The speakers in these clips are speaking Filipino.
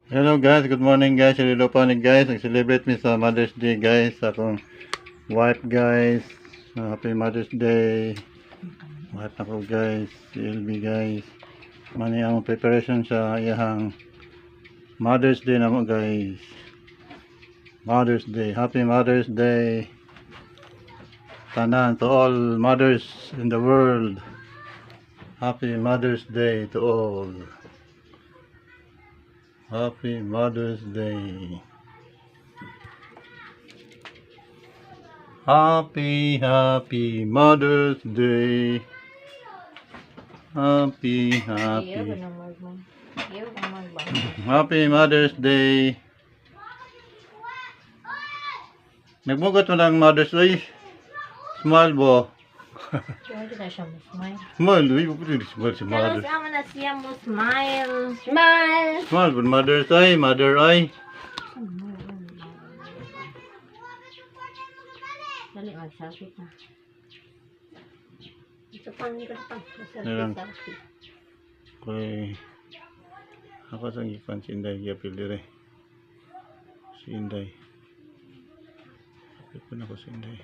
Hello guys, good morning guys. Hello pa ni guys. Nag-celebrate mi sa Mother's Day guys. Sa akong wife guys. Happy Mother's Day. Wife na ko guys. Si LB guys. Mani ang preparation sa iyang Mother's Day na mo guys. Mother's Day. Happy Mother's Day. Tanan to all mothers in the world. Happy Mother's Day to all. Happy Mother's Day. Happy Mother's Day. Happy Mother's Day. Nagmugot mo ng Mother's Day. Smile bo. Hindi na siya mo smile. Smile, uy, pwede smile si Pero Mother. sama na siya mo smile. Smile! Smile, but Mother's Eye, Mother Eye. Dali, mag-selfie na. Ito pang, ito pang. Ayan. Selfie. Kaya, ako sa gikan si Inday, gapil dire. Si Inday. Kapit ko na ko si Inday.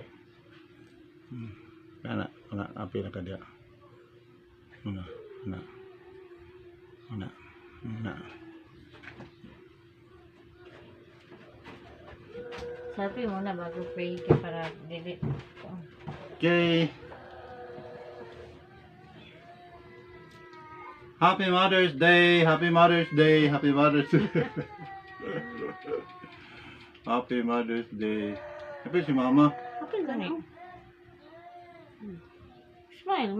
Ana, apil na ka dia. Una. Selfie muna bago pray ka para delete. Okay. Happy Mother's Day, Happy Mother's Day, Happy Mother's Day. Happy Mother's Day. Happy si Mama. Happy gani. Smile mo.